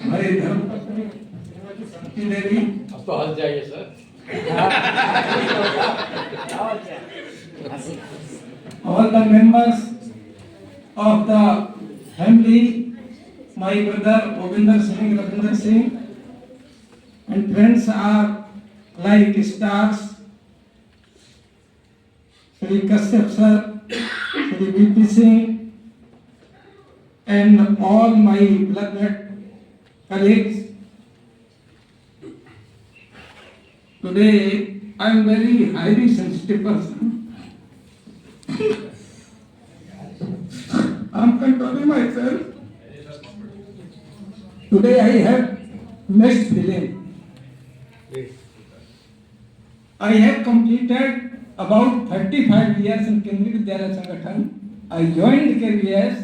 हमारे धर्मपत्नी श्रीमती शांति देवी, अब तो हंस जाइए sir. all the members of the family, my brother Govinder Singh, Ravinder Singh, and friends are like stars, Shri Kashyap sir, Shri VP Singh, and all my beloved colleagues. Today I am very highly sensitive person. I am controlling myself. Today I have mixed feeling. I have completed about 35 years in Kendriya Vidyalaya Sangathan. I joined KVS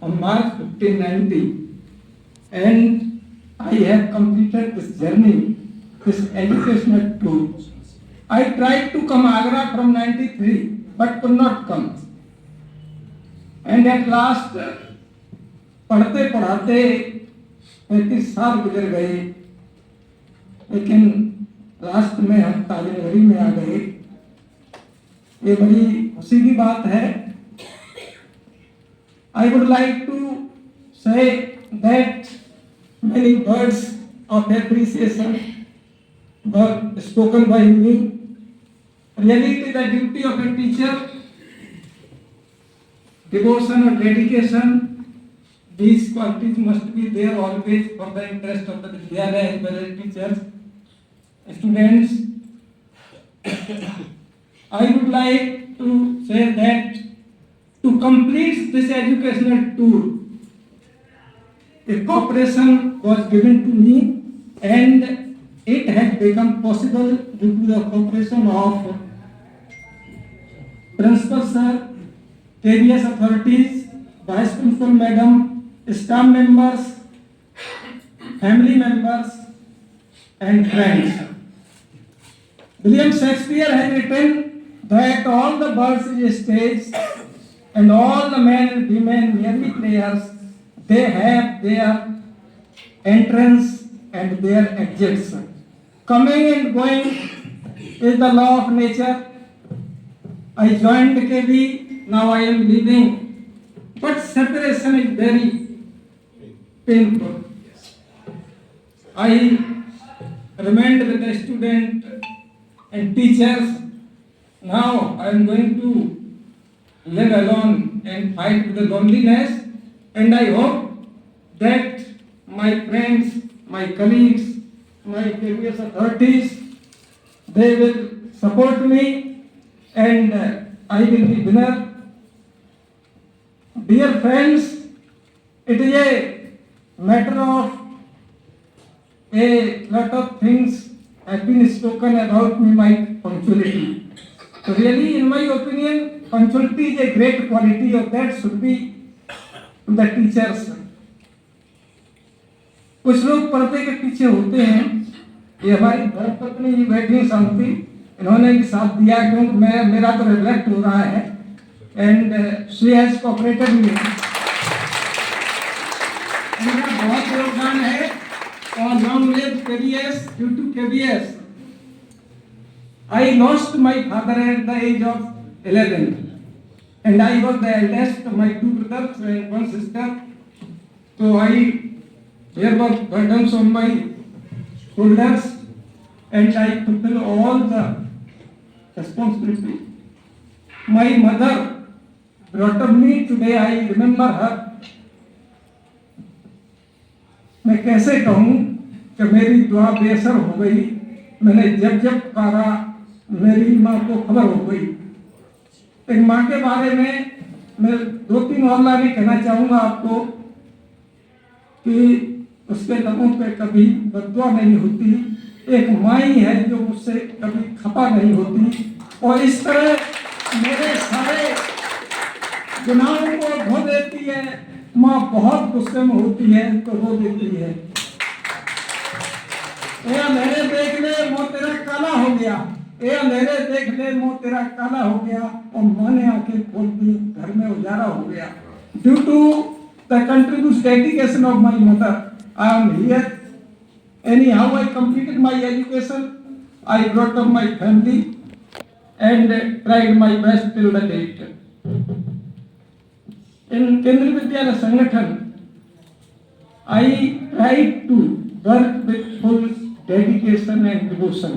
on March 1590, and I have completed this journey, this educational tour. I tried to come Agra from 93, but could not come. And at last, पढ़ते पढ़ाते 35 साल गुजर गए, लेकिन last में हम ताजनगरी में आ गए। ये बड़ी खुशी की बात है। I would like to say that many words of appreciation were spoken by me. Really, it is the duty of a teacher, devotion or dedication. These qualities must be there always for the interest of the Vidyalaya as well as teachers, students. I would like to say that to complete this educational tour, a cooperation was given to me, and it has become possible due to the cooperation of Principal Sir, KVS authorities, Vice Principal Madam, staff members, family members, and friends. William Shakespeare has written that all the birds is stage and all the men and women merely players. They have their entrance and their exits. Coming and going is the law of nature. I joined KV, now I am leaving, but separation is very painful. I remained with the student and teachers. Now I am going to live alone and fight with the loneliness, and I hope that my friends, my colleagues, my previous authorities, they will support me, and I will be winner. Dear friends, it is a matter of a lot of things have been spoken about me, my punctuality. So really, in my opinion, punctuality is a great quality of that should be to the teachers. कुछ लोग पर्दे के पीछे होते हैं। ये हमारी धर्मपत्नी जी बैठी हैं शांति, इन्होंने भी साथ दिया क्योंकि मेरा तो रिफ्लेक्ट हो रहा है, and she has cooperated me. इनका बहुत योगदान है और long live KVS. Due to KVS I lost my father at the age of 11, and I was the eldest of my 2 brothers and 1 sister. So there were burdens on my shoulders, and I fulfill all the responsibility. My mother brought up me. Today I remember her. मैं कैसे कहूँ कि मेरी दुआ बेअसर हो गई। मैंने जब जब पुकारा मेरी माँ को खबर हो गई। एक माँ के बारे में मैं 2-3 और लाइनें कहना चाहूँगा आपको कि उसके लबों पे कभी बददुआ नहीं होती। एक माँ ही है जो मुझसे कभी खपा नहीं होती, और इस तरह मेरे सारे गुनाहों को धो देती है। माँ बहुत गुस्से में होती है तो रो देती है। ए अंधेरे देख ले मुँह तेरा काला हो गया, ए अंधेरे देख ले मुँह तेरा काला हो गया, और माँ ने आंखें खोल दी, घर में उजाला हो गया। Due to the contribute dedication of my mother, I am here. Anyhow, I completed my education. I brought up my family and tried my best till the date. In Kendriya Vidyalaya Sangathan, I tried to work with full dedication and devotion.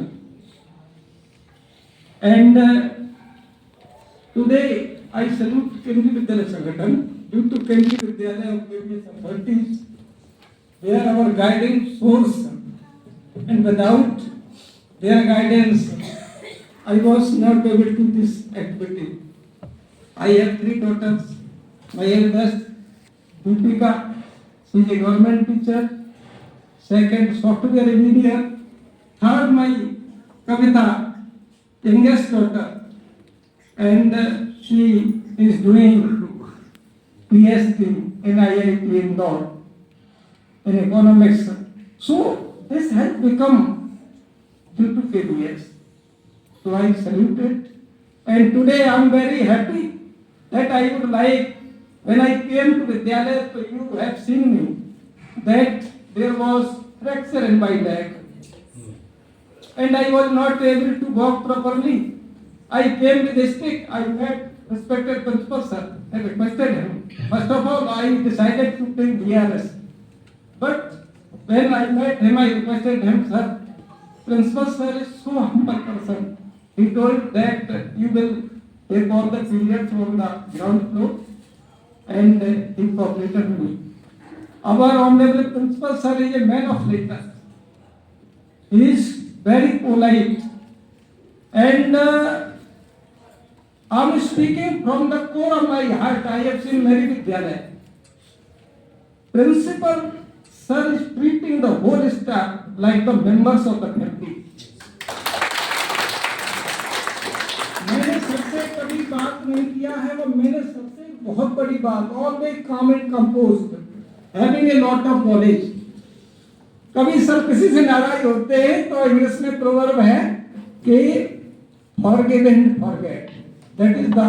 And today I salute Kendriya Vidyalaya Sangathan. Due to Kendriya Vidyalaya of various authorities, they are our guiding source. And without their guidance, I was not able to do this activity. I have 3 daughters. My eldest, Deepika, she is a government teacher. Second, software engineer. Third, my Kavita, youngest daughter. And she is doing PhD in IIT Indore in economics. So this has become due to KBS. So I salute it. And today I am very happy that I would like, when I came to Vidyalaya, so you have seen me, that there was fracture in my leg. And I was not able to walk properly. I came with a stick. I met respected principal sir. I requested him. First of all, I decided to take DRS. But when I met him, I requested him, sir, principal sir is so humble person. He told that you will take all the periods from the ground floor, and he cooperated me. Our honorable principal sir is a man of letters. He is very polite, and I am speaking from the core of my heart. I have seen many Vidyalaya. Principal sir is treating the whole staff like the members of the family. मैंने सबसे कभी बात नहीं किया है, वो मैंने सबसे बहुत बड़ी बात, ऑलवेज काम and composed, having a lot of knowledge. कभी सर किसी से नाराज होते हैं तो इंग्लिश में प्रोवर्ब है कि forgive and forget. That is the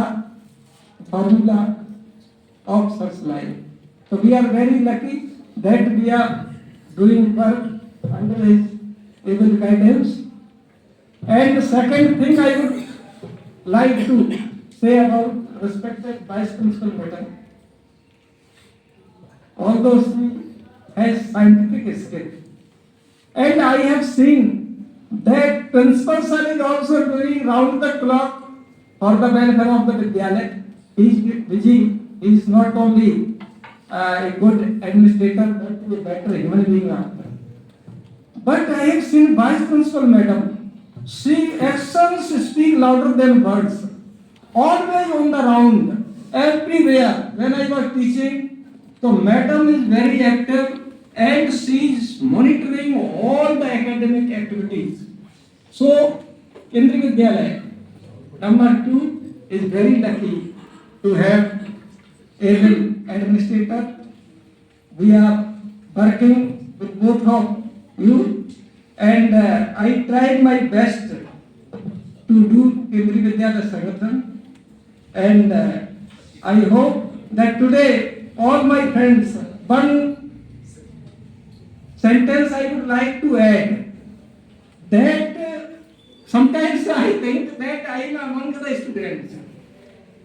formula of such life. So we are very lucky that we are doing work under his able guidance. And the second thing I would like to say about respected Vice Principal Madam, although she has scientific skill, and I have seen that Principal sir is also doing round the clock for the welfare of the Vidyalaya. He is busy. He is not only a good administrator, but a better human being after. But I have seen Vice Principal Madam. She actions speak louder than words. Always on the round, everywhere. When I was teaching, so Madam is very active and she is monitoring all the academic activities. So, Kendriya Vidyalaya, number 2, is very lucky to have able administrator. We are working with both of you, and I tried my best to do Kendriya Vidyalaya Sangathan, and I hope that today all my friends, one sentence I would like to add, that sometimes I think that I am among the students,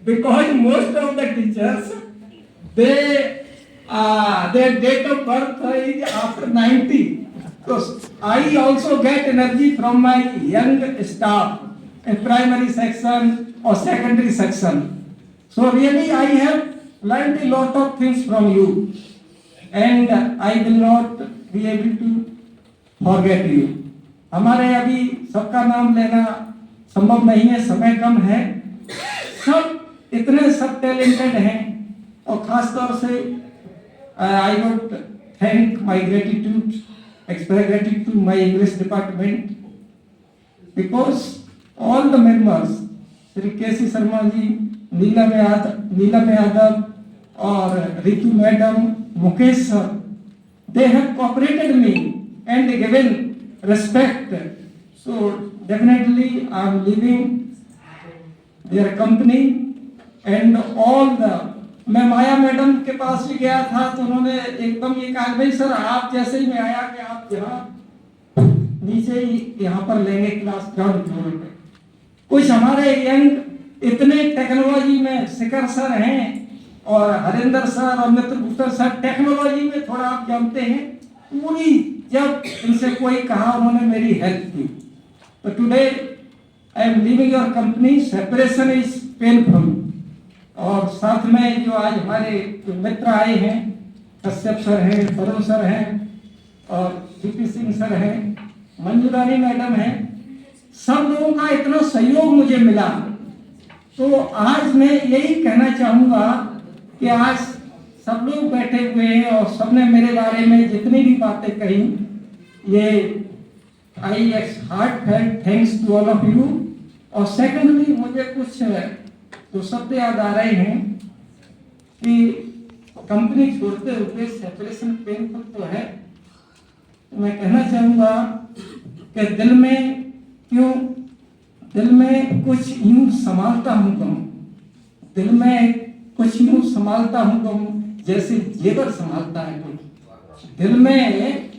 because most of the teachers, their date of birth is after 90. So I also get energy from my young staff in primary section or secondary section. So really I have learned a lot of things from you, and I will not be able to forget you. हमारे अभी सबका नाम लेना संभव नहीं है, समय कम है. सब इतने सब टैलेंटेड हैं, और खास तौर से I would thank my gratitude, express gratitude to my English department, because all the members, Shri K.C. Sharma ji, Neelam Yadav, or Ritu Madam, Mukesh sir, they have cooperated me and given respect. So definitely I am leaving their company, and all the मैं माया madam के पास भी गया था तो उन्होंने एकदम ये कहा, भाई सर आप जैसे ही मैं आया कि आप यहाँ नीचे ही यहाँ पर लेंगे क्लास ग्राउंड फ्लोर पे। कुछ हमारे यंग इतने टेक्नोलॉजी में शिखर सर हैं और हरिंदर सर और मित्र गुप्ता सर टेक्नोलॉजी में थोड़ा आप जानते हैं, पूरी जब इनसे कोई कहा उन्होंने मेरी हेल्प की। तो today I am leaving your company, separation is painful. और साथ में जो आज हमारे मित्र आए हैं, कश्यप सर हैं, वरुण सर हैं और जीपी सिंह सर हैं, मंजूरानी मैडम हैं, सब लोगों का इतना सहयोग मुझे मिला। तो आज मैं यही कहना चाहूँगा कि आज सब लोग बैठे हुए हैं और सबने मेरे बारे में जितनी भी बातें कही, ये I heartfelt thanks to all of you. और सेकेंडली मुझे कुछ तो शब्द याद आ रहे हैं कि कंपनी छोड़ते हुए सेपरेशन पेनफुल तो है। तो मैं कहना चाहूँगा कि दिल में कुछ यूं संभालता हूँ गम, दिल में कुछ यूं संभालता हूँ गम, जैसे जेवर संभालता है कोई। दिल में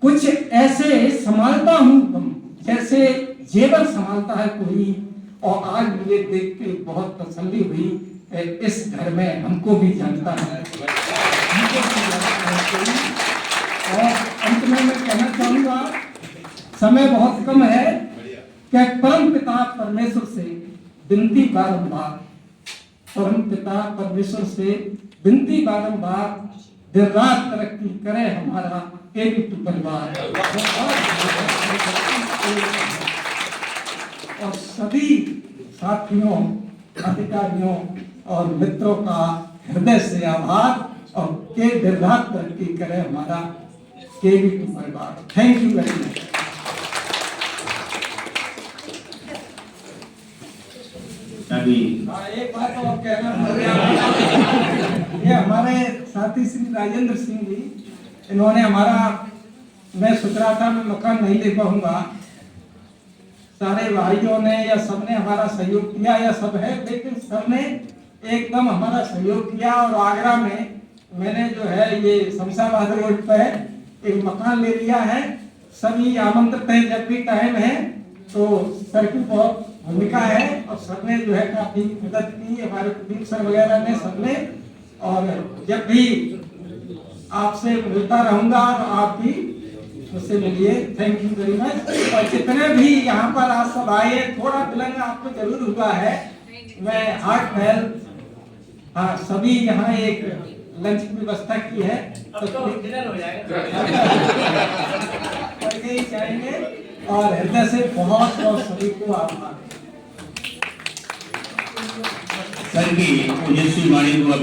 कुछ ऐसे संभालता हूँ गम, जैसे जेवर संभालता है कोई। और आज मुझे देख के बहुत तसल्ली हुई, इस घर में हमको भी जानता है, हमको भी जानता है कोई। और अंत में मैं कहना चाहूँगा, समय बहुत कम है, कि परम पिता परमेश्वर से विनती बारंबार, परम पिता परमेश्वर से विनती बारंबार, दिन रात तरक्की करे हमारा केबी2 परिवार। और सभी साथियों, अधिकारियों और मित्रों का हृदय से आभार, और के दिन रात तरक्की करे हमारा केबी2 परिवार। Thank you very much. एक बात और कहना, ये हमारे साथी श्री राजेंद्र सिंह जी, इन्होंने हमारा, मैं सोच रहा था मैं मकान नहीं ले पाऊंगा, सारे भाइयों ने या सबने हमारा सहयोग किया या सब है, लेकिन सबने एकदम हमारा सहयोग किया। और आगरा में मैंने जो है ये शमशाबाद रोड पर एक मकान ले लिया है। सभी आमंत्रित हैं, जब भी टाइम है तो सर की बहुत भूमिका है और सबने जो है काफी मदद की, हमारे कुलदीप सर वगैरह ने, सबने। और जब भी आपसे मिलता रहूंगा और आप भी मुझसे मिलिए। Thank you very much. और जितने भी यहाँ पर आज सब आए, थोड़ा विलंब आपको जरूर हुआ है, मैं हार्टफेल्ट, हाँ सभी यहाँ एक लंच की व्यवस्था की है, तो डिनर हो जाएगा करके ही जाएंगे। और हृदय से बहुत बहुत सभी को आभार। सर की ओजस्वी वाणी को अभी